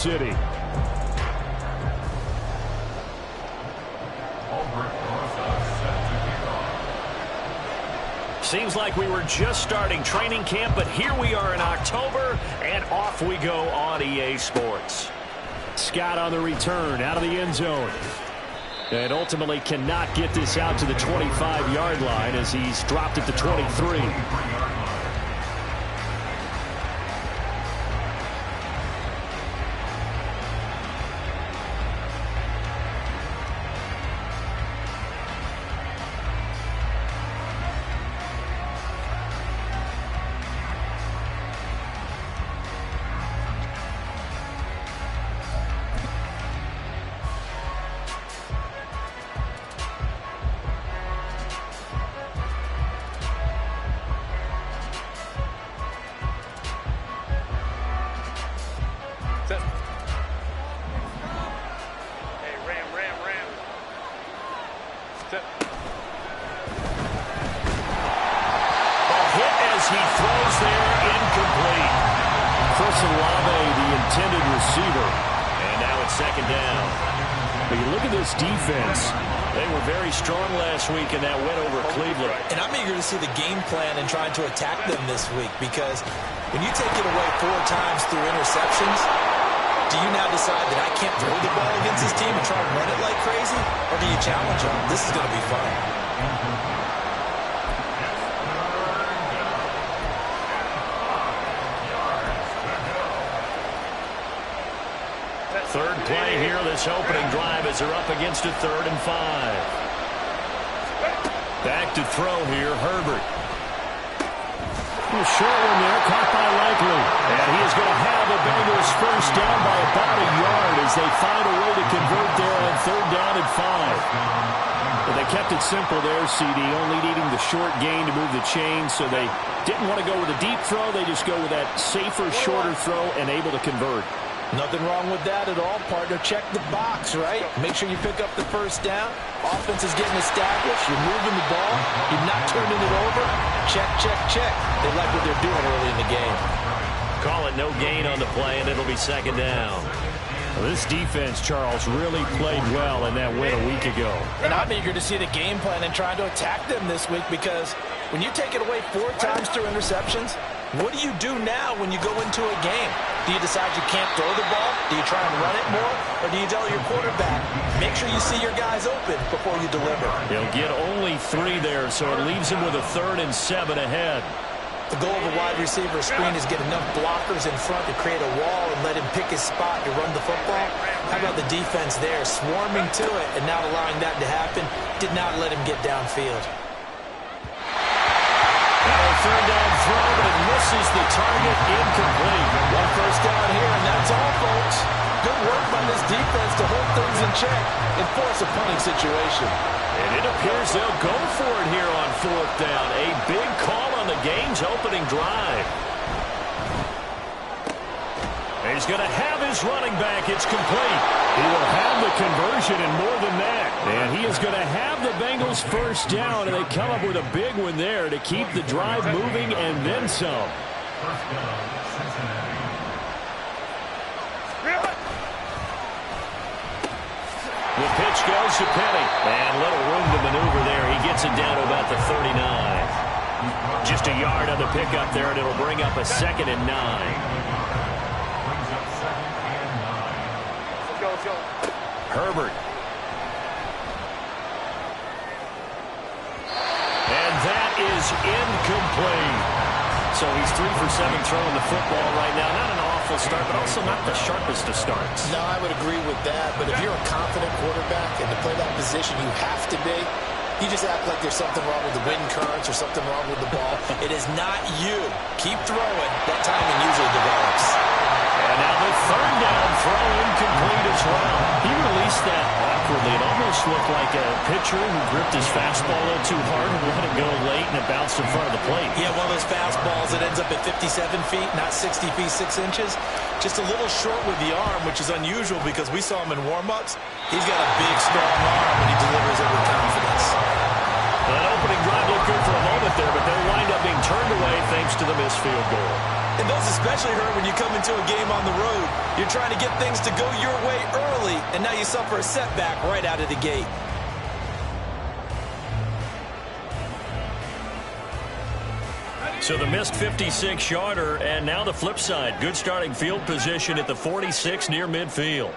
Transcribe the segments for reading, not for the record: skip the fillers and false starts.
City. Seems like we were just starting training camp, but here we are in October, and off we go on EA Sports. Scott on the return, out of the end zone. And ultimately cannot get this out to the 25-yard line as he's dropped at the 23. Defense. They were very strong last week in that win over Cleveland. And I'm eager to see the game plan and trying to attack them this week, because when you take it away 4 times through interceptions, do you now decide that I can't throw the ball against this team and try to run it like crazy? Or do you challenge them? This is going to be fun. Third play here, this opening drive as they're up against a 3rd and 5. Back to throw here, Herbert. A short one there, caught by Likely. And he is going to have the Bengals first down by about a yard as they find a way to convert there on 3rd down and 5. But they kept it simple there, CD, only needing the short gain to move the chain, so they didn't want to go with a deep throw. They just go with that safer, shorter throw and able to convert. Nothing wrong with that at all, partner. Check the box, right? Make sure you pick up the first down. Offense is getting established. You're moving the ball. You're not turning it over. Check, check, check. They like what they're doing early in the game. Call it no gain on the play, and it'll be 2nd down. Well, this defense, Charles, really played well in that win a week ago. And I'm eager to see the game plan and trying to attack them this week, because when you take it away 4 times through interceptions, what do you do now when you go into a game? Do you decide you can't throw the ball? Do you try and run it more? Or do you tell your quarterback, make sure you see your guys open before you deliver? He'll get only 3 there, so it leaves him with a 3rd and 7 ahead. The goal of a wide receiver screen is get enough blockers in front to create a wall and let him pick his spot to run the football. How about the defense there, swarming to it and not allowing that to happen? Did not let him get downfield. Third down throw, but it misses the target, incomplete. 1 first down here, and that's all, folks. Good work by this defense to hold things in check and force a punting situation. And it appears they'll go for it here on 4th down. A big call on the game's opening drive. He's going to have his running back. It's complete. He will have the conversion and more than that. And he is going to have the Bengals first down, and they come up with a big one there to keep the drive moving and then some. The pitch goes to Penny. And little room to maneuver there. He gets it down to about the 39. Just a yard on the pickup there, and it'll bring up a 2nd and 9. Herbert. And that is incomplete. So he's 3 for 7 throwing the football right now. Not an awful start, but also not the sharpest of starts. No, I would agree with that. But if you're a confident quarterback and to play that position, you have to be. You just act like there's something wrong with the wind currents or something wrong with the ball. It is not you. Keep throwing. That timing usually develops. And now the 3rd down throw incomplete as well. He released that awkwardly. It almost looked like a pitcher who gripped his fastball a little too hard and let it go late, and it bounced in front of the plate. Yeah, one of those fastballs that ends up at 57 feet, not 60 feet, 6 inches. Just a little short with the arm, which is unusual because we saw him in warm-ups. He's got a big, strong arm, and he delivers it with confidence. That opening drive looked good for a moment there, but they'll wind up being turned away thanks to the missed field goal. And those especially hurt when you come into a game on the road. You're trying to get things to go your way early, and now you suffer a setback right out of the gate. So the missed 56-yarder, and now the flip side. Good starting field position at the 46 near midfield.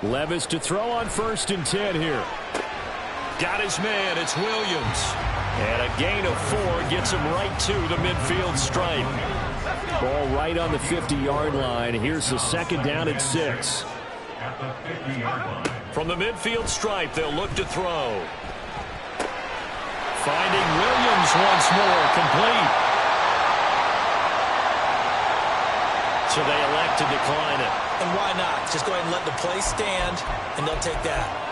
Levis to throw on 1st and 10 here. Got his man. It's Williams. And a gain of 4 gets him right to the midfield stripe. Ball right on the 50-yard line. Here's the 2nd down and 6. From the midfield stripe, they'll look to throw. Finding Williams once more, complete. So they elect to decline it. And why not? Just go ahead and let the play stand, and they'll take that.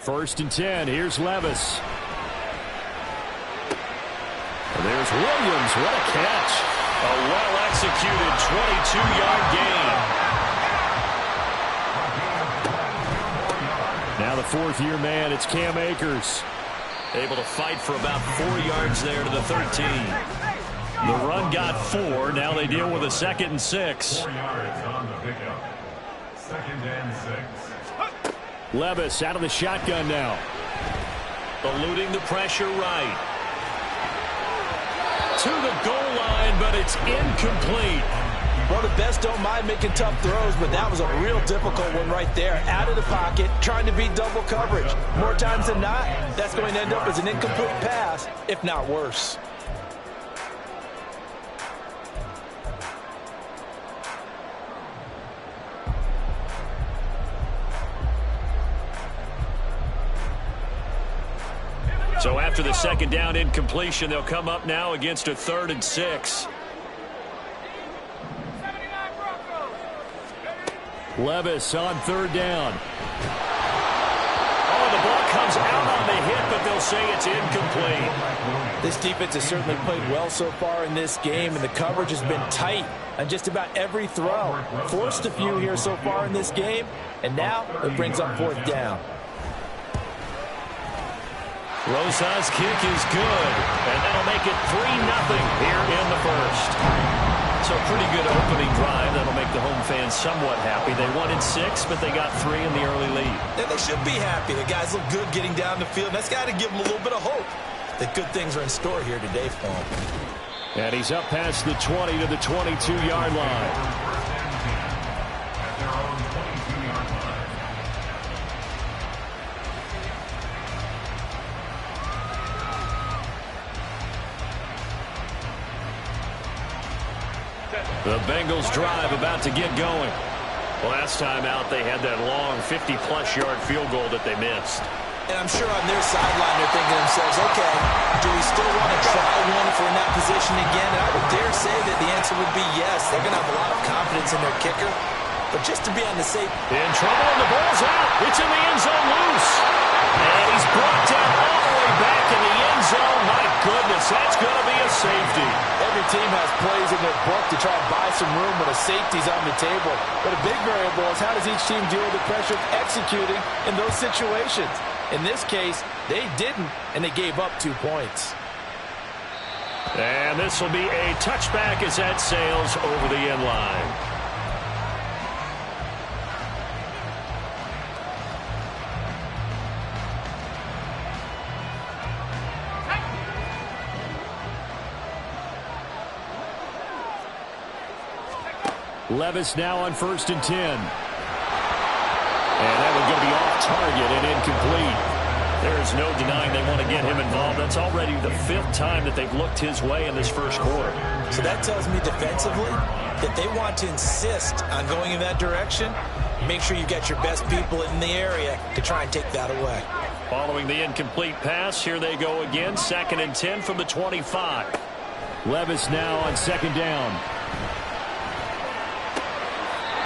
First and 10. Here's Levis. And there's Williams. What a catch. A well-executed 22-yard gain. Now the 4th-year man, it's Cam Akers. Able to fight for about 4 yards there to the 13. The run got 4. Now they deal with a 2nd and 6. 4 yards on the pickup. 2nd and 6. Levis out of the shotgun now. Eluding the pressure right. To the goal line, but it's incomplete. Well, the best don't mind making tough throws, but that was a real difficult one right there. Out of the pocket, trying to beat double coverage. More times than not, that's going to end up as an incomplete pass, if not worse. So after the 2nd down incompletion, they'll come up now against a 3rd and 6. Levis on 3rd down. Oh, the ball comes out on the hit, but they'll say it's incomplete. This defense has certainly played well so far in this game, and the coverage has been tight on just about every throw. Forced a few here so far in this game, and now it brings up 4th down. Rosa's kick is good, and that'll make it 3-0 here in the 1st. So a pretty good opening drive. That'll make the home fans somewhat happy. They wanted 6, but they got 3 in the early lead. And they should be happy. The guys look good getting down the field. That's got to give them a little bit of hope that good things are in store here today for them. And he's up past the 20 to the 22-yard line. At their own 22-yard line. The Bengals drive about to get going. Last time out, they had that long 50-plus yard field goal that they missed. And I'm sure on their sideline they're thinking to themselves, okay, do we still want to try one if we're in that position again? And I would dare say that the answer would be yes. They're going to have a lot of confidence in their kicker. But just to be on the safe... In trouble, and the ball's out. It's in the end zone loose. And he's brought down all the way back in the end zone. My goodness, that's going to be a safety. Every team has plays in their book to try and buy some room when a safety's on the table. But a big variable is how does each team deal with the pressure of executing in those situations? In this case, they didn't, and they gave up 2 points. And this will be a touchback as that sails over the end line. Levis now on 1st and 10. And that one's going to be off target and incomplete. There is no denying they want to get him involved. That's already the 5th time that they've looked his way in this first quarter. So that tells me defensively that they want to insist on going in that direction. Make sure you get your best people in the area to try and take that away. Following the incomplete pass, here they go again. 2nd and 10 from the 25. Levis now on 2nd down.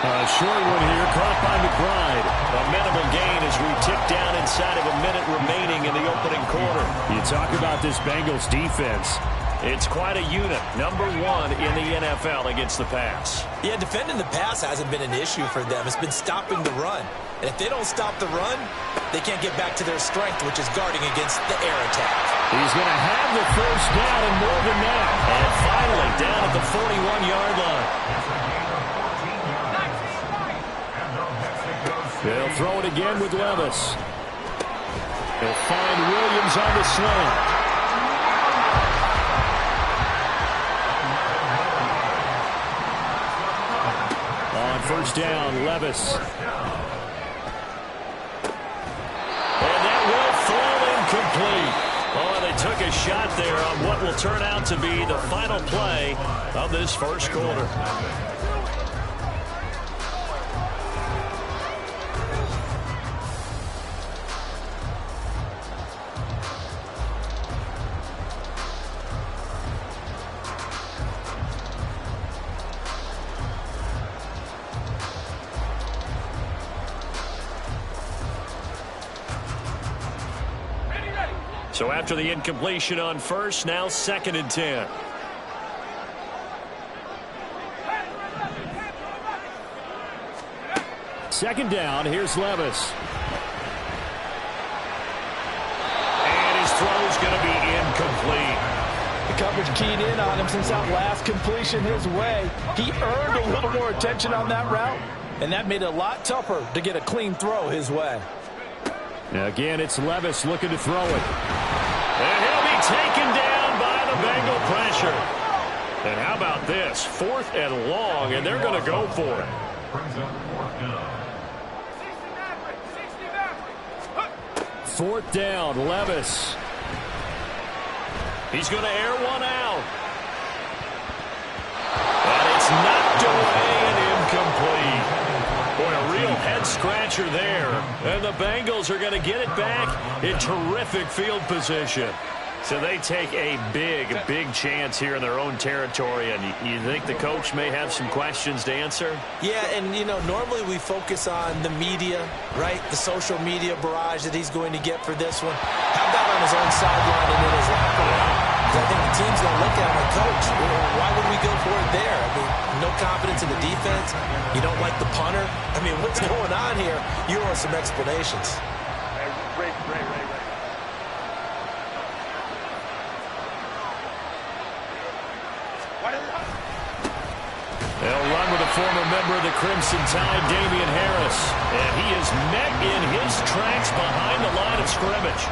A short one here, caught by McBride. A minimal gain as we tick down inside of a minute remaining in the opening quarter. You talk about this Bengals defense. It's quite a unit, number one in the NFL against the pass. Yeah, defending the pass hasn't been an issue for them. It's been stopping the run. And if they don't stop the run, they can't get back to their strength, which is guarding against the air attack. He's going to have the first down and more than that. And finally, down at the 41-yard line. They'll throw it again with Levis. He'll find Williams on the slant. On first down, Levis. And that will fall incomplete. Oh, they took a shot there on what will turn out to be the final play of this first quarter. So after the incompletion on first, now 2nd and 10. Second down, here's Levis. And his throw's going to be incomplete. The coverage keyed in on him since that last completion his way. He earned a little more attention on that route, and that made it a lot tougher to get a clean throw his way. Now again, it's Levis looking to throw it. And he'll be taken down by the Bengal pressure. And how about this? 4th and long, and they're going to go for it. Brings up 4th down. 4th down, Levis. He's going to air one out. And it's knocked away and incomplete. Boy, a real head-scratcher there. And the Bengals are going to get it back in terrific field position. So they take a big chance here in their own territory. And you think the coach may have some questions to answer? Yeah, and, you know, normally we focus on the media, right? The social media barrage that he's going to get for this one. How about on his own sideline and in his locker room? I think the team's going to look at him like, Coach, why would we go for it there? I mean, no confidence in the defense. You don't like the punter. I mean, what's going on here? You want some explanations. Ray. They'll run with a former member of the Crimson Tide, Damian Harris. And he is met in his tracks behind the line of scrimmage.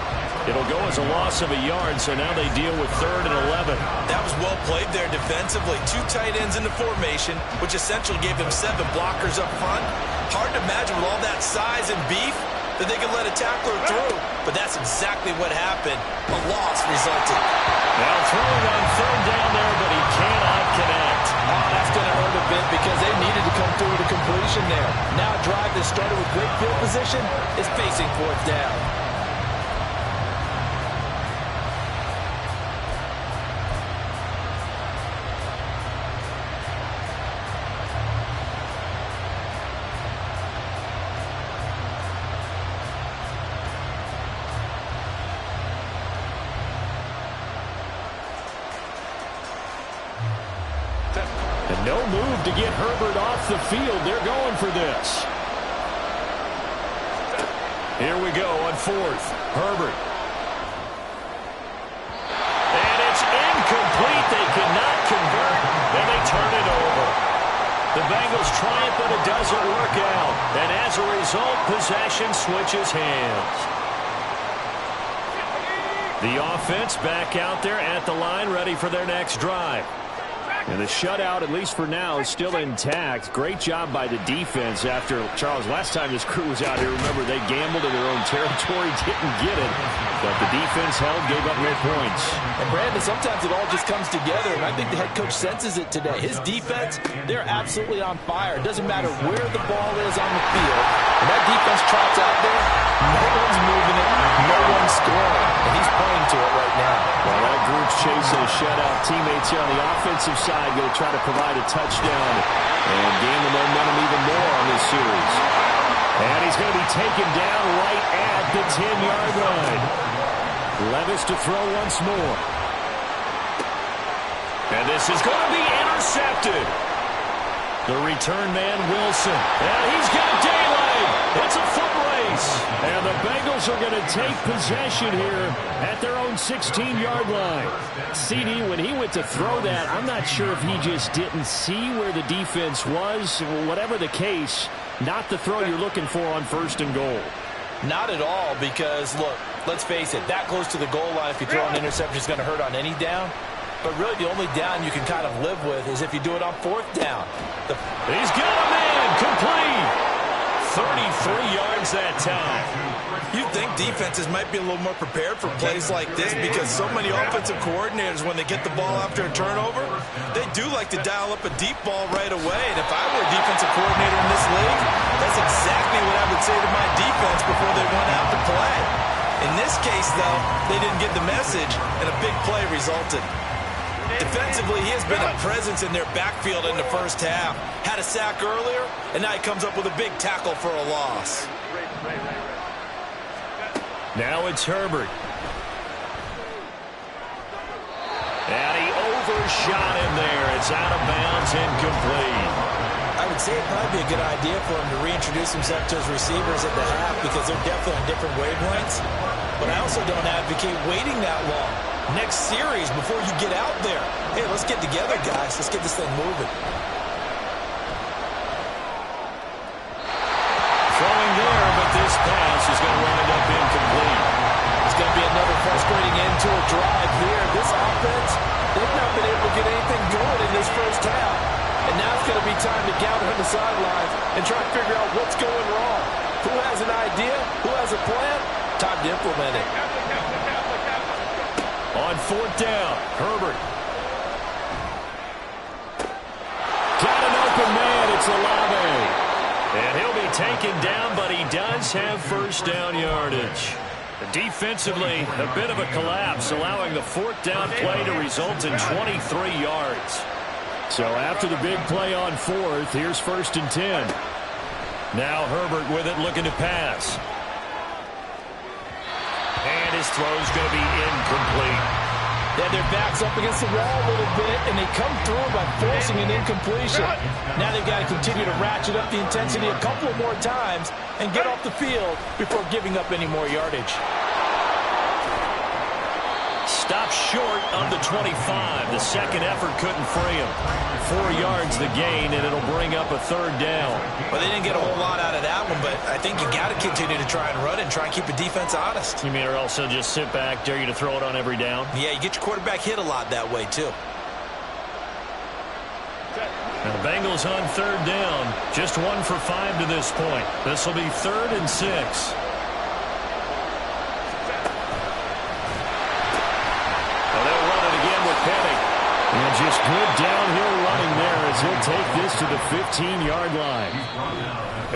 It'll go as a loss of a yard, so now they deal with 3rd and 11. That was well played there defensively. 2 tight ends in the formation, which essentially gave them 7 blockers up front. Hard to imagine with all that size and beef that they could let a tackler through. But that's exactly what happened. A loss resulted. Now throwing on 3rd down there, but he cannot connect. Oh, that's going to hurt a bit because they needed to come through with a completion there. Now a drive that started with great field position is facing 4th down. No move to get Herbert off the field. They're going for this. Here we go on 4th. Herbert. And it's incomplete. They cannot convert. And they turn it over. The Bengals try it, but it doesn't work out. And as a result, possession switches hands. The offense back out there at the line, ready for their next drive. And the shutout, at least for now, is still intact. Great job by the defense after, Charles, last time this crew was out here, remember, they gambled in their own territory, didn't get it. But the defense held, gave up no points. And, Brandon, sometimes it all just comes together, and I think the head coach senses it today. His defense, they're absolutely on fire. It doesn't matter where the ball is on the field. When that defense trots out there, No one's moving it. No one's scoring. And he's playing to it right now. Well, that group's chasing a shutout. Teammates here on the offensive side going to try to provide a touchdown and gain the momentum even more on this series. And he's going to be taken down right at the 10-yard line. Levis to throw once more. And this is going to be intercepted. The return man, Wilson. And he's got daylight. It's a foot race. And the Bengals are going to take possession here at their own 16-yard line. CD, when he went to throw that, I'm not sure if he just didn't see where the defense was. Whatever the case, not the throw you're looking for on 1st and goal. Not at all, because, look, let's face it, that close to the goal line, if you throw an interception, is going to hurt on any down. But really, the only down you can kind of live with is if you do it on 4th down. He's got a man, complete. 33 yards that time. You'd think defenses might be a little more prepared for plays like this because so many offensive coordinators, when they get the ball after a turnover, they do like to dial up a deep ball right away. And if I were a defensive coordinator in this league, that's exactly what I would say to my defense before they went out to play. In this case, though, they didn't get the message, and a big play resulted. Defensively, he has been a presence in their backfield in the first half. Had a sack earlier, and now he comes up with a big tackle for a loss. Now it's Herbert. And he overshot him there. It's out of bounds, incomplete. I would say it'd probably be a good idea for him to reintroduce himself to his receivers at the half because they're definitely on different wavelengths. But I also don't advocate waiting that long. Next series before you get out there. Hey, let's get together, guys. Let's get this thing moving. Throwing there, but this pass is going to wind up incomplete. It's going to be another frustrating end to a drive here. This offense, they've not been able to get anything going in this first half. And now it's going to be time to gather on the sidelines and try to figure out what's going wrong. Who has an idea? Who has a plan? Time to implement it. On 4th down, Herbert. Got an open man, it's Olave. And he'll be taken down, but he does have 1st down yardage. Defensively, a bit of a collapse, allowing the 4th down play to result in 23 yards. So after the big play on 4th, here's 1st and 10. Now Herbert with it, looking to pass. And his throw's going to be incomplete. They have their backs up against the wall a little bit, and they come through by forcing an incompletion. Now they've got to continue to ratchet up the intensity a couple of more times and get off the field before giving up any more yardage. Stopped short of the 25. The second effort couldn't free him. 4 yards the gain, and it'll bring up a 3rd down. Well, they didn't get a whole lot out of that one, but I think you got to continue to try and run it and try and keep the defense honest. You mean or also just sit back, dare you to throw it on every down? Yeah, you get your quarterback hit a lot that way, too. And the Bengals on 3rd down. Just 1 for 5 to this point. This will be 3rd and 6. And just good downhill running there as he'll take this to the 15-yard line.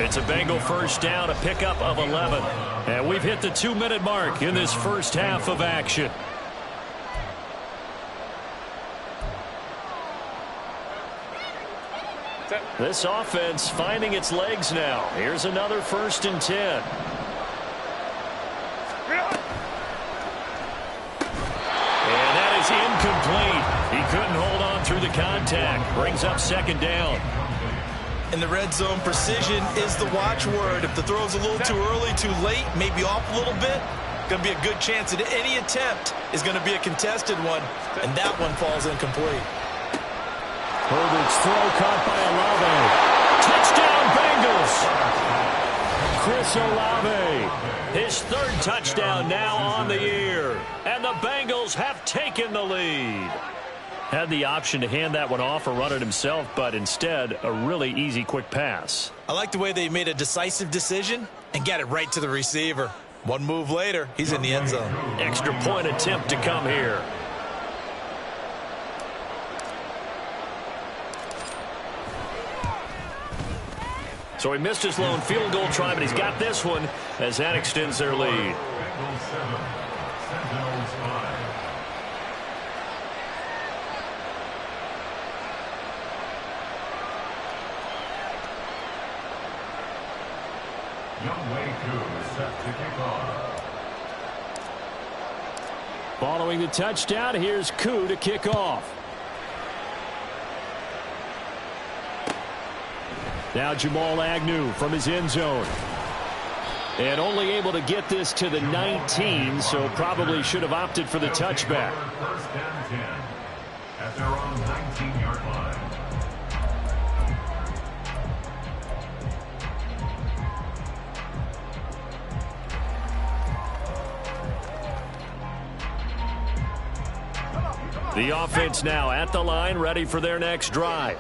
It's a Bengal 1st down, a pickup of 11. And we've hit the 2-minute mark in this first half of action. This offense finding its legs now. Here's another 1st and 10. And that is incomplete. He couldn't hold on through the contact. Brings up 2nd down. In the red zone, precision is the watchword. If the throw's a little too early, too late, maybe off a little bit, going to be a good chance that any attempt is going to be a contested one, and that one falls incomplete. Herbert's throw caught by Olave. Touchdown, Bengals! Chris Olave. His 3rd touchdown now on the year. And the Bengals have taken the lead. Had the option to hand that one off or run it himself, but instead, a really easy, quick pass. I like the way they made a decisive decision and got it right to the receiver. One move later, he's in the end zone. Extra point attempt to come here. So he missed his lone field goal try, but he's got this one as that extends their lead. Bengals 7, Sentinels 5. Younghoe Koo is set to kick off. Following the touchdown, here's Koo to kick off. Now Jamal Agnew from his end zone. And only able to get this to the 19, so probably should have opted for the touchback. First and 10 at their own 19-yard line. The offense now at the line, ready for their next drive.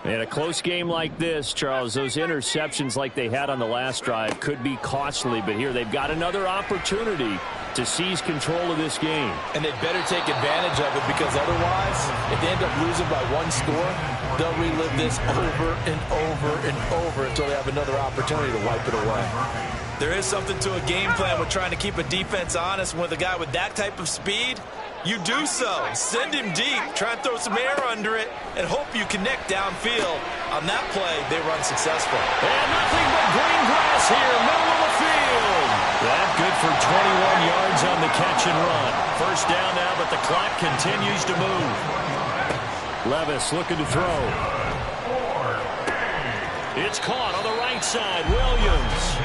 In a close game like this, Charles, those interceptions like they had on the last drive could be costly, but here they've got another opportunity to seize control of this game. And they better take advantage of it, because otherwise, if they end up losing by one score, they'll relive this over and over and over until they have another opportunity to wipe it away. There is something to a game plan with trying to keep a defense honest. With a guy with that type of speed, you do so. Send him deep, try and throw some air under it, and hope you connect downfield. On that play, they run successful. And nothing but green grass here, middle of the field. That good for 21 yards on the catch and run. First down now, but the clock continues to move. Levis looking to throw. It's caught on the right side. Williams.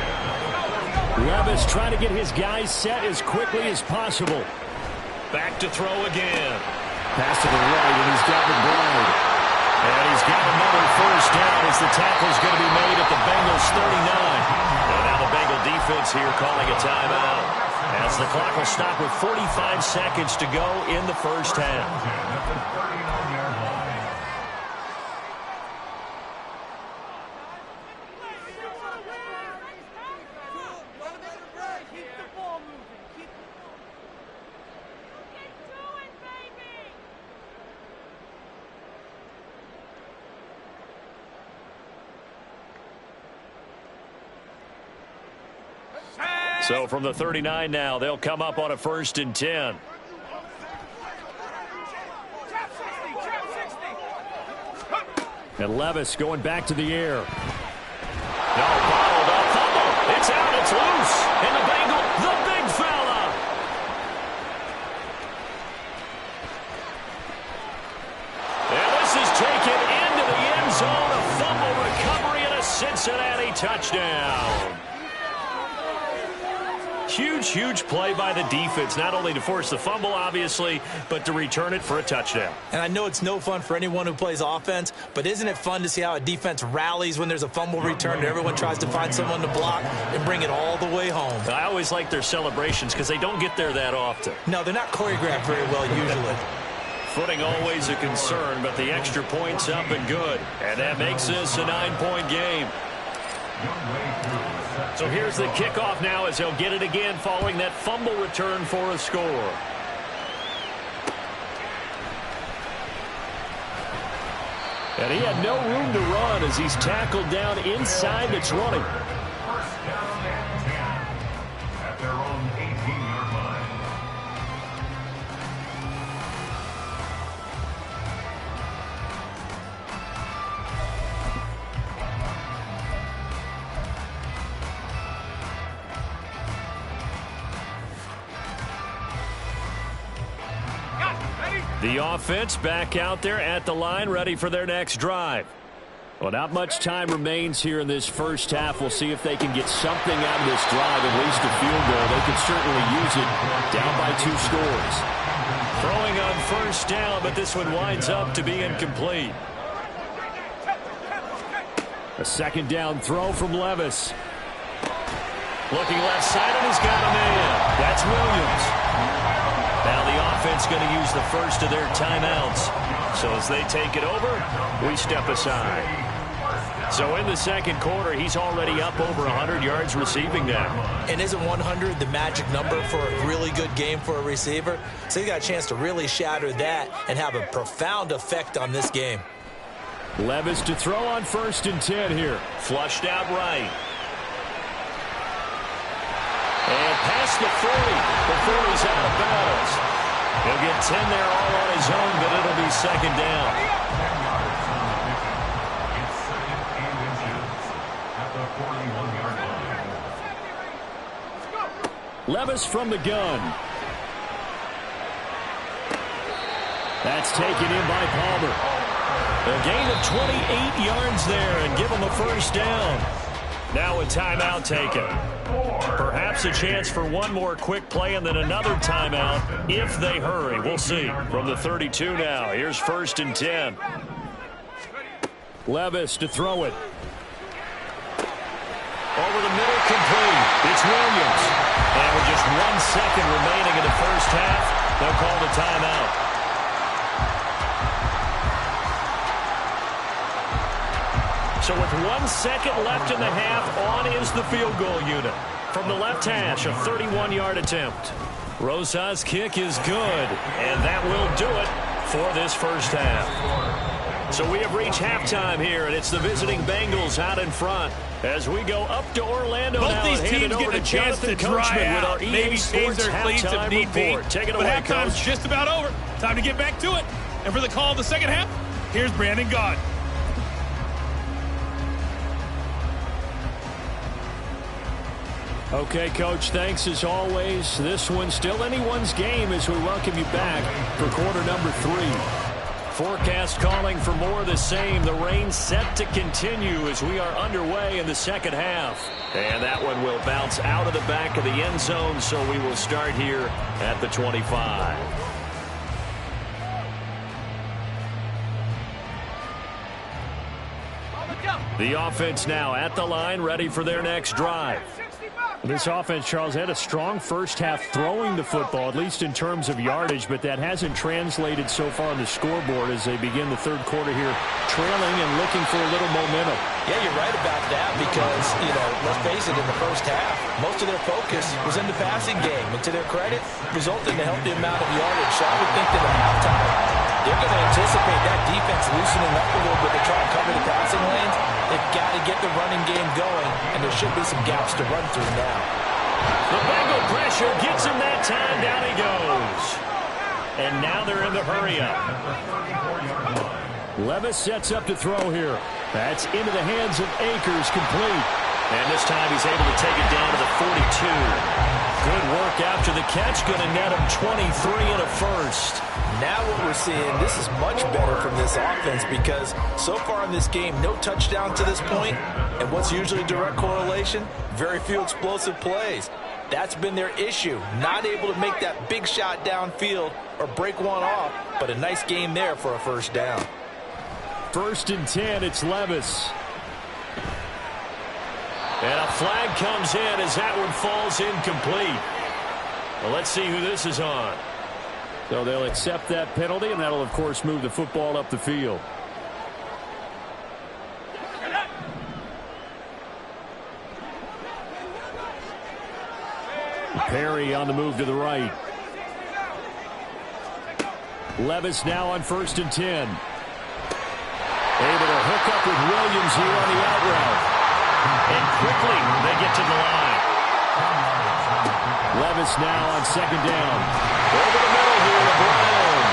Levis trying to get his guys set as quickly as possible. Back to throw again. Pass to the right, and he's got McBride. And he's got another first down as the tackle's going to be made at the Bengals 39. And now the Bengal defense here calling a timeout, as the clock will stop with 45 seconds to go in the first half. So from the 39 now, they'll come up on a 1st and 10. And Levis going back to the air. No, bottled up, fumble. It's out, it's loose. And the Bengal, the big fella. And this is taken into the end zone. A fumble recovery and a Cincinnati touchdown. Huge play by the defense, not only to force the fumble, obviously, but to return it for a touchdown. And I know it's no fun for anyone who plays offense, but isn't it fun to see how a defense rallies when there's a fumble return and everyone tries to find someone to block and bring it all the way home? I always like their celebrations because they don't get there that often. No, they're not choreographed very well usually. Footing always a concern, but the extra point's up and good. And that makes this a 9-point game. So here's the kickoff now as he'll get it again following that fumble return for a score. And he had no room to run as he's tackled down inside the 20. First down and 10 at their own 18-yard line. The offense back out there at the line, ready for their next drive. Well, not much time remains here in this first half. We'll see if they can get something out of this drive, at least a field goal. They could certainly use it down by 2 scores. Throwing on first down, but this one winds up to be incomplete. A second down throw from Levis. Looking left side, and he's got a man. That's Williams. Now the offense going to use the first of their timeouts. So as they take it over, we step aside. So in the second quarter, he's already up over 100 yards receiving now. And isn't 100 the magic number for a really good game for a receiver? So he got a chance to really shatter that and have a profound effect on this game. Levis to throw on 1st and 10 here. Flushed out right. And past the 40 before he's out of bounds. He'll get 10 there all on his own, but it'll be 2nd down. 10 yards on the pickup. It's 2nd and inches at the 41-yard line. Levis from the gun. That's taken in by Palmer. A gain of 28 yards there and give him a 1st down. Now a timeout taken. Perhaps a chance for one more quick play and then another timeout if they hurry. We'll see. From the 32 now, here's 1st and 10. Levis to throw it. Over the middle, complete. It's Williams. And with just 1 second remaining in the first half, they'll call the timeout. So with 1 second left in the half, on is the field goal unit. From the left hash, a 31-yard attempt. Rosas' kick is good, and that will do it for this first half. So we have reached halftime here, and it's the visiting Bengals out in front. As we go up to Orlando both now these and hand teams it over get a to chance Jonathan to dry Coachman with our out, EA maybe change Sports their cleats if halftime need be. report. Take it but away, halftime's Coach. just about over. Time to get back to it. And for the call of the second half, here's Brandon Gaudin. Okay, Coach, thanks as always. This one's still anyone's game as we welcome you back for quarter number 3. Forecast calling for more of the same. The rain set to continue as we are underway in the second half. And that one will bounce out of the back of the end zone, so we will start here at the 25. The offense now at the line, ready for their next drive. This offense, Charles, had a strong first half throwing the football, at least in terms of yardage, but that hasn't translated so far on the scoreboard as they begin the third quarter here, trailing and looking for a little momentum. Yeah, you're right about that because, let's face it, in the first half, most of their focus was in the passing game. And to their credit, resulted in a healthy amount of yardage. So I would think that at halftime, they're going to anticipate that defense loosening up a little bit to try and cover the passing lanes. They've got to get the running game going, and there should be some gaps to run through now. The Bengal pressure gets him that time. Down he goes. And now they're in the hurry-up. Levis sets up to throw here. That's into the hands of Akers, complete. And this time he's able to take it down to the 42. Good work after the catch. Going to net him 23 and a first. Now what we're seeing, this is much better from this offense because so far in this game, no touchdown to this point, and what's usually direct correlation? Very few explosive plays. That's been their issue. Not able to make that big shot downfield or break one off, but a nice game there for a first down. 1st and 10, it's Levis. And a flag comes in as that one falls incomplete. Well, let's see who this is on. So they'll accept that penalty, and that'll, of course, move the football up the field. Perry on the move to the right. Levis now on 1st and 10. Able to hook up with Williams here on the out route. And quickly they get to the line. Levis now on 2nd down. Over the middle here to Brown.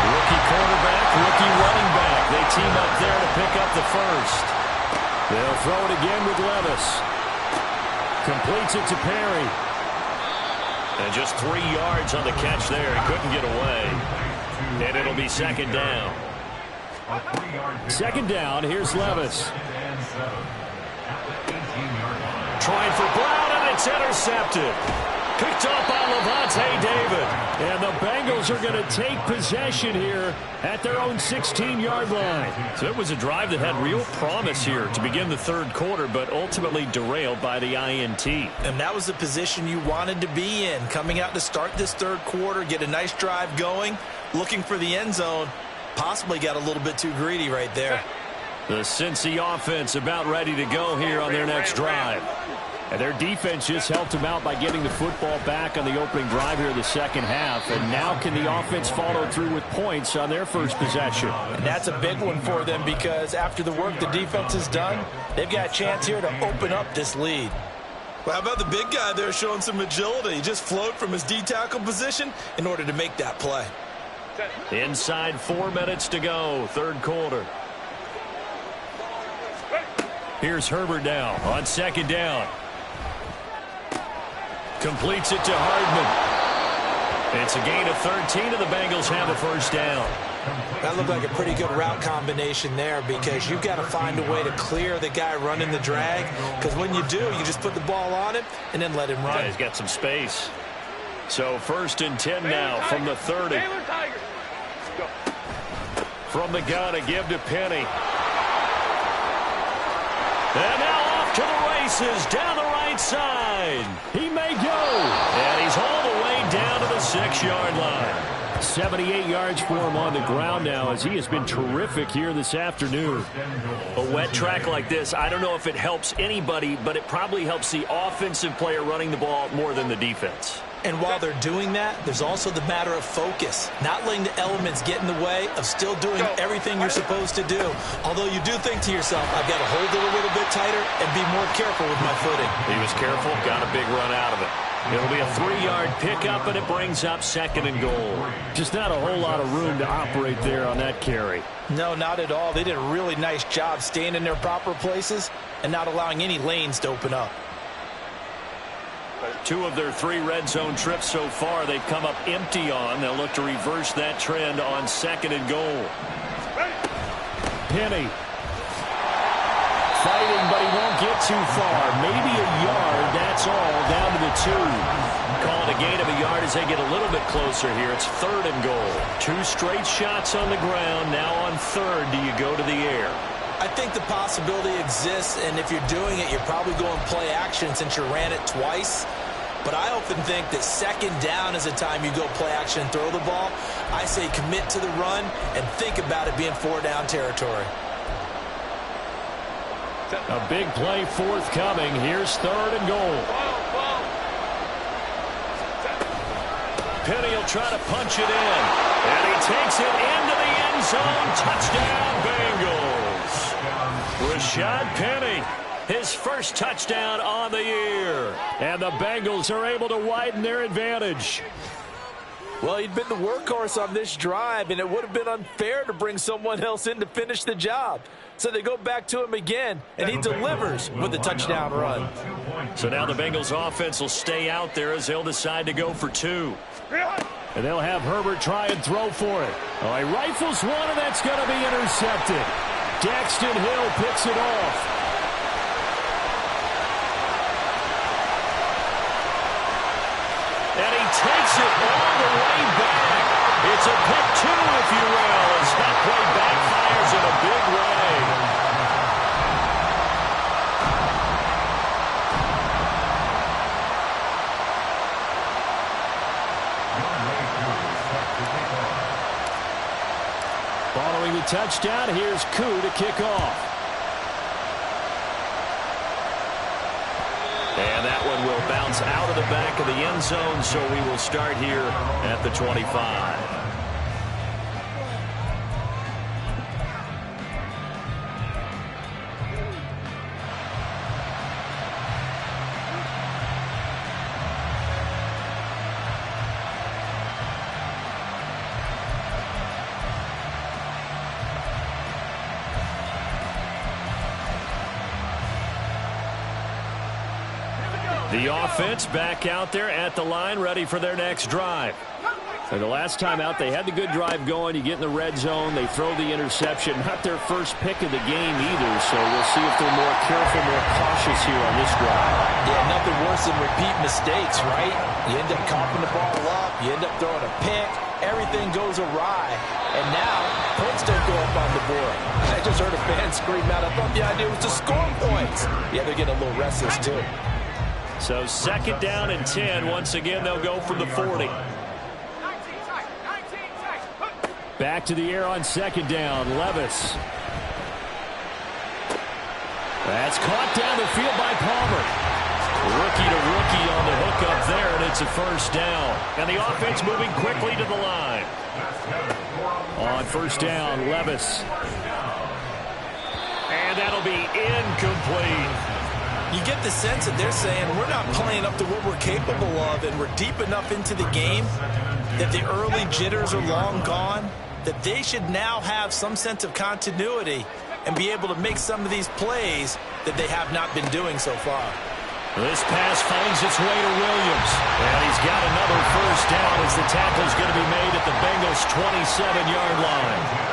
Rookie quarterback, rookie running back. They team up there to pick up the first. They'll throw it again with Levis. Completes it to Perry. And just 3 yards on the catch there. He couldn't get away. And it'll be 2nd down. 2nd down, here's Levis. Trying for Brown, and it's intercepted. Picked up by Lavonte David. And the Bengals are going to take possession here at their own 16-yard line. So it was a drive that had real promise here to begin the third quarter, but ultimately derailed by the INT. And that was the position you wanted to be in. Coming out to start this third quarter, get a nice drive going, looking for the end zone. Possibly got a little bit too greedy right there. The Cincy offense about ready to go here on their next drive. And their defense just helped them out by getting the football back on the opening drive here in the second half. And now can the offense follow through with points on their first possession? And that's a big one for them because after the work the defense has done, they've got a chance here to open up this lead. Well, how about the big guy there showing some agility? He just flowed from his D-tackle position in order to make that play. Inside 4 minutes to go, third quarter. Here's Herbert now on second down. Completes it to Hardman. It's a gain of 13, and the Bengals have a first down. That looked like a pretty good route combination there because you've got to find a way to clear the guy running the drag, because when you do, you just put the ball on him and then let him run. Yeah, he's got some space. So first and 10 now from the 30. From the gun, a give to Penny. And now off to the races down the right side. He may go. And he's all the way down to the 6-yard line. 78 yards for him on the ground now as he has been terrific here this afternoon. A wet track like this, I don't know if it helps anybody, but it probably helps the offensive player running the ball more than the defense. And while they're doing that, there's also the matter of focus. Not letting the elements get in the way of still doing everything you're supposed to do. Although you do think to yourself, I've got to hold it a little bit tighter and be more careful with my footing. He was careful, got a big run out of it. It'll be a 3-yard pickup, and it brings up second and goal. Just not a whole lot of room to operate there on that carry. No, not at all. They did a really nice job staying in their proper places and not allowing any lanes to open up. 2 of their 3 red zone trips so far they've come up empty on. They'll look to reverse that trend on second and goal. Penny fighting, but he won't get too far. Maybe a yard, that's all, down to the 2. Call it a gain of a yard as they get a little bit closer here. It's third and goal. 2 straight shots on the ground. Now on third, do you go to the air? I think the possibility exists, and if you're doing it, you're probably going play action since you ran it twice. But I often think that second down is the time you go play action and throw the ball. I say commit to the run and think about it being 4-down territory. A big play forthcoming. Here's third and goal. Penny will try to punch it in. And he takes it into the end zone. Touchdown, Bengals. Rashad Penny, his first touchdown on the year. And the Bengals are able to widen their advantage. Well, he'd been the workhorse on this drive, and it would have been unfair to bring someone else in to finish the job. So they go back to him again, and he delivers with a touchdown run. So now the Bengals offense will stay out there as they'll decide to go for 2. And they'll have Herbert try and throw for it. Oh, he rifles one, and that's going to be intercepted. Daxton Hill picks it off. And he takes it all the way back. It's a pick 2, if you will, as that play backfires in a big way. Following the touchdown, here's Koo to kick off. And that one will bounce out of the back of the end zone, so we will start here at the 25. The offense back out there at the line, ready for their next drive. And the last time out, they had the good drive going. You get in the red zone, they throw the interception. Not their first pick of the game either, so we'll see if they're more careful, more cautious here on this drive. Yeah, nothing worse than repeat mistakes, right? You end up coughing the ball up, you end up throwing a pick, everything goes awry. And now, points don't go up on the board. I just heard a fan scream out, I thought the idea was to score points. Yeah, they're getting a little restless too. So second down and 10. Once again, they'll go from the 40. Back to the air on second down. Levis. That's caught down the field by Palmer. Rookie to rookie on the hookup there, and it's a first down. And the offense moving quickly to the line. On first down, Levis. And that'll be incomplete. You get the sense that they're saying we're not playing up to what we're capable of, and we're deep enough into the game that the early jitters are long gone, that they should now have some sense of continuity and be able to make some of these plays that they have not been doing so far. This pass finds its way to Williams. And he's got another first down as the tackle's going to be made at the Bengals' 27-yard line.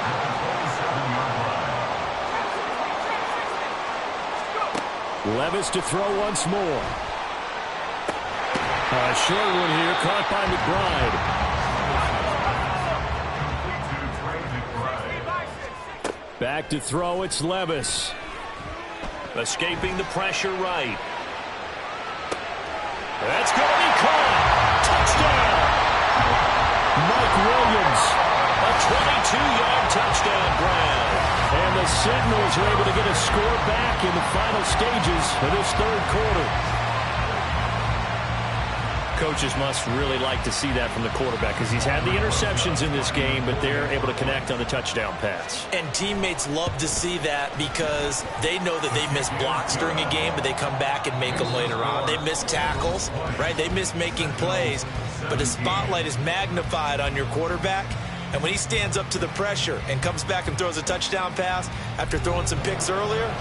Levis to throw once more. A short one here, caught by McBride. Back to throw, it's Levis. Escaping the pressure right. That's going to be caught. Touchdown. Mike Williams. A 22-yard touchdown grab. And the Sentinels are able to get a score back in the final stages of this third quarter. Coaches must really like to see that from the quarterback because he's had the interceptions in this game, but they're able to connect on the touchdown pass. And teammates love to see that because they know that they miss blocks during a game, but they come back and make them later on. They miss tackles, right? They miss making plays, but the spotlight is magnified on your quarterback. And when he stands up to the pressure and comes back and throws a touchdown pass after throwing some picks earlier,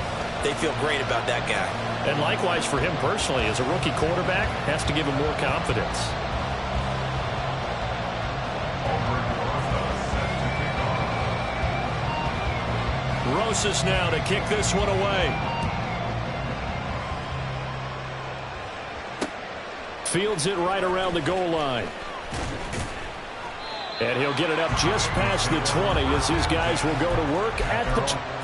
they feel great about that guy. And likewise for him personally, as a rookie quarterback, has to give him more confidence. Rosas now to kick this one away. Fields it right around the goal line. And he'll get it up just past the 20 as his guys will go to work at the...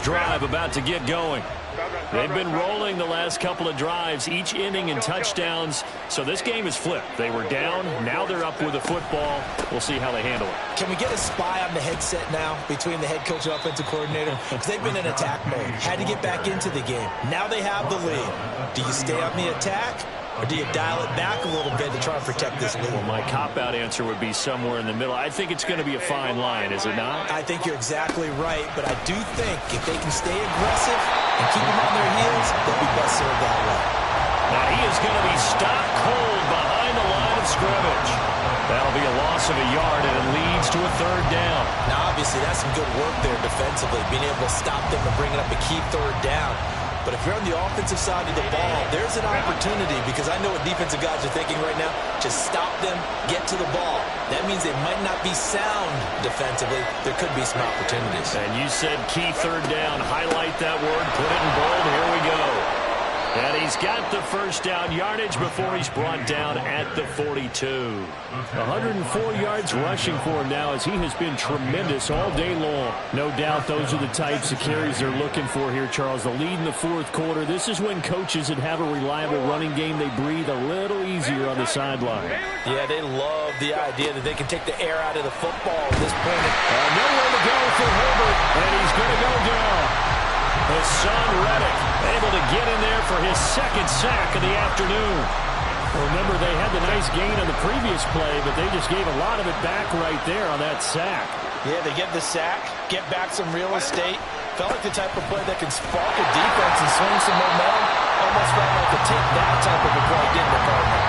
drive about to get going. They've been rolling the last couple of drives, each inning in touchdowns. So this game is flipped. They were down. Now they're up with the football. We'll see how they handle it. Can we get a spy on the headset now between the head coach and offensive coordinator? Because they've been in attack mode. Had to get back into the game. Now they have the lead. Do you stay on the attack? Or do you dial it back a little bit to try and protect this lead? Well, my cop-out answer would be somewhere in the middle. I think it's going to be a fine line, is it not? I think you're exactly right, but I do think if they can stay aggressive and keep them on their heels, they'll be best served that way. Now he is going to be stopped cold behind the line of scrimmage. That'll be a loss of a yard, and it leads to a third down. Now, obviously, that's some good work there defensively, being able to stop them and bring it up a key third down. But if you're on the offensive side of the ball, there's an opportunity because I know what defensive guys are thinking right now. Just stop them, get to the ball. That means they might not be sound defensively. There could be some opportunities. And you said key third down. Highlight that word. Put it in bold. Here we go. And he's got the first down yardage before he's brought down at the 42. 104 yards rushing for him now as he has been tremendous all day long. No doubt those are the types of carries they're looking for here, Charles. The lead in the fourth quarter. This is when coaches that have a reliable running game, they breathe a little easier on the sideline. Yeah, they love the idea that they can take the air out of the football at this point. Nowhere to go for Herbert, and he's going to go down. Hassan Reddick able to get in there for his second sack of the afternoon. Remember, they had the nice gain on the previous play, but they just gave a lot of it back right there on that sack. Yeah, they get the sack, get back some real estate. Felt like the type of play that can spark a defense and swing some momentum. Almost felt like a take that type of a play, didn't it, Cardinal?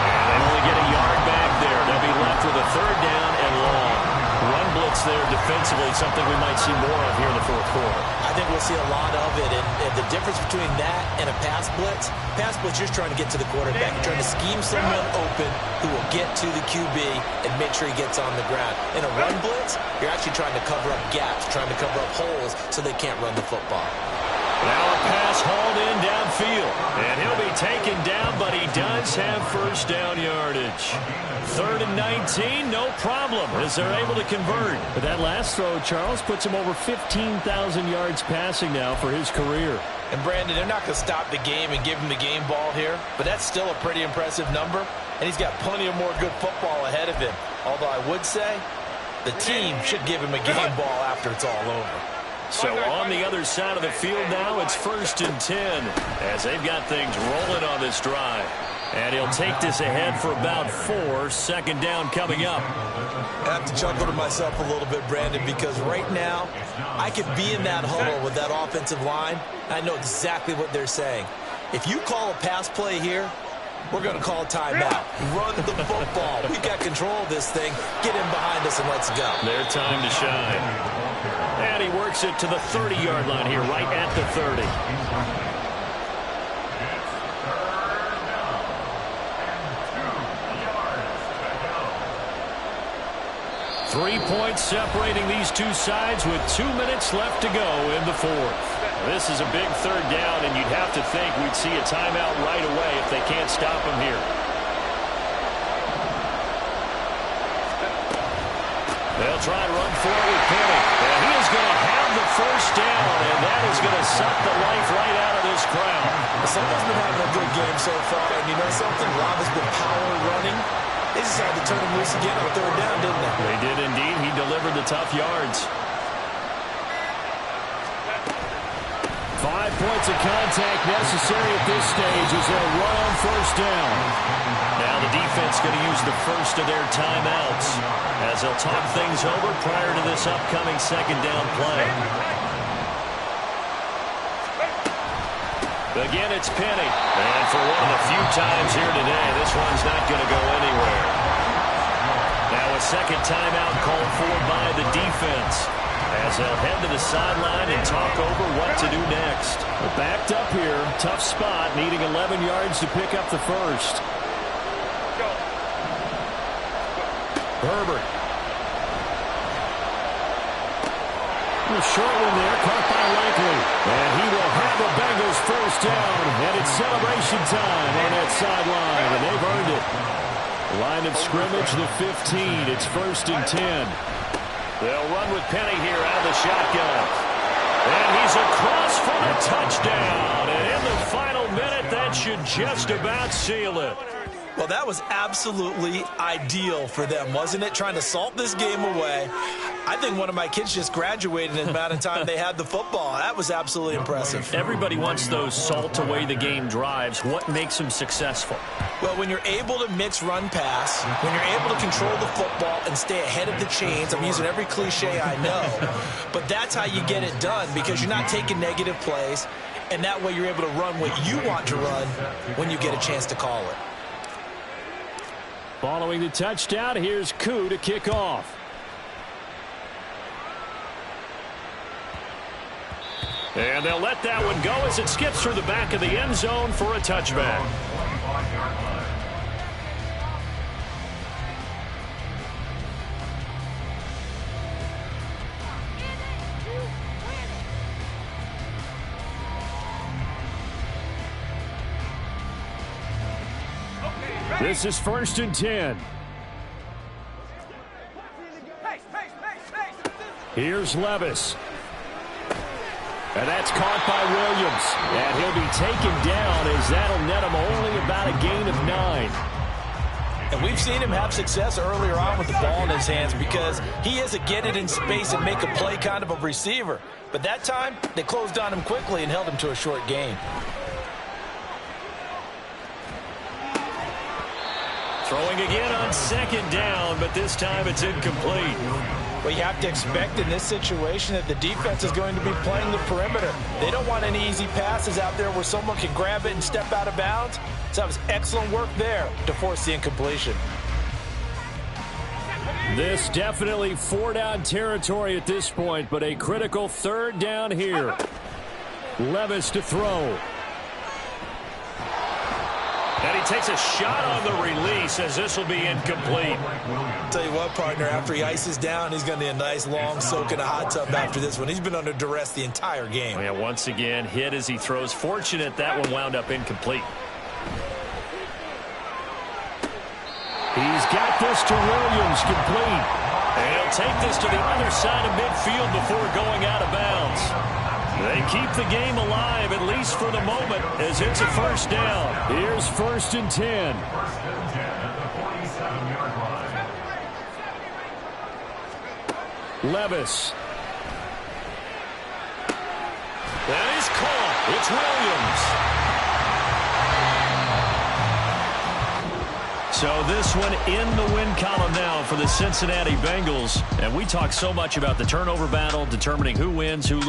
And they only get a yard back there. They'll be left with a third down and long. Run blitz there defensively, something we might see more of here in the fourth quarter. I think we'll see a lot of it, and the difference between that and a pass blitz, you're just trying to get to the quarterback. You're trying to scheme someone open who will get to the QB and make sure he gets on the ground. In a run blitz, you're actually trying to cover up gaps, trying to cover up holes so they can't run the football. Now a pass hauled in downfield, and he'll be taken down by but he does have first down yardage. 3rd and 19, no problem, as they're able to convert. But that last throw, Charles, puts him over 15,000 yards passing now for his career. And Brandon, they're not going to stop the game and give him the game ball here, but that's still a pretty impressive number, and he's got plenty of more good football ahead of him. Although I would say the team should give him a game ball after it's all over. So on the other side of the field now, it's 1st and 10 as they've got things rolling on this drive. And he'll take this ahead for about 4. 2nd down coming up. I have to chuckle to myself a little bit, Brandon, because right now I could be in that huddle with that offensive line. I know exactly what they're saying. If you call a pass play here, we're going to call a timeout. Run the football. We've got control of this thing. Get in behind us and let's go. Their time to shine. And he works it to the 30-yard line here, right at the 30. 3 points separating these two sides with 2 minutes left to go in the 4th. This is a big 3rd down, and you'd have to think we'd see a timeout right away if they can't stop him here. They'll try to run forward with Penny. And he is going to have the first down, and that is going to suck the life right out of this crowd. Someone's been having a good game so far, and you know something? Rob has been power running. They decided to turn him loose again on 3rd down, didn't they? They did indeed. He delivered the tough yards. 5 points of contact necessary at this stage as they'll run on 1st down. Now the defense going to use the first of their timeouts as they'll talk things over prior to this upcoming 2nd down play. Again, it's Penny. And for one of the few times here today, this one's not going to go anywhere. Now a 2nd timeout called for by the defense as they'll head to the sideline and talk over what to do next. They're backed up here. Tough spot, needing 11 yards to pick up the first. Herbert. A short one there, caught by Likely. And he will have the Bengals first down. And it's celebration time on that sideline. And they've earned it. Line of scrimmage, the 15. It's 1st and 10. They'll run with Penny here out of the shotgun. And he's across for the touchdown. And in the final minute, that should just about seal it. Well, that was absolutely ideal for them, wasn't it? Trying to salt this game away. I think one of my kids just graduated in the amount of time they had the football. That was absolutely impressive. Everybody wants those salt-away-the-game drives. What makes them successful? Well, when you're able to mix run-pass, when you're able to control the football and stay ahead of the chains, I'm using every cliche I know, but that's how you get it done because you're not taking negative plays, and that way you're able to run what you want to run when you get a chance to call it. Following the touchdown, here's Koo to kick off. And they'll let that one go as it skips through the back of the end zone for a touchback. This is 1st and 10. Here's Levis. And that's caught by Williams. And he'll be taken down as that'll net him only about a gain of 9. And we've seen him have success earlier on with the ball in his hands because he is a get it in space and make a play kind of a receiver. But that time, they closed on him quickly and held him to a short gain. Throwing again on 2nd down, but this time it's incomplete. Well, you have to expect in this situation that the defense is going to be playing the perimeter. They don't want any easy passes out there where someone can grab it and step out of bounds. So that was excellent work there to force the incompletion. This definitely 4-down territory at this point, but a critical 3rd down here. Levis to throw. And he takes a shot on the release as this will be incomplete. Tell you what, partner, after he ices down, he's going to need a nice long soak in a hot tub after this one. He's been under duress the entire game. Yeah, once again, hit as he throws. Fortunate that one wound up incomplete. He's got this to Williams, complete. And he'll take this to the other side of midfield before going out of bounds. They keep the game alive, at least for the moment, as it's a first down. Here's 1st and 10. First and 10 at the 47-yard line. Levis. That is caught. It's Williams. So this one in the win column now for the Cincinnati Bengals. And we talk so much about the turnover battle, determining who wins, who loses.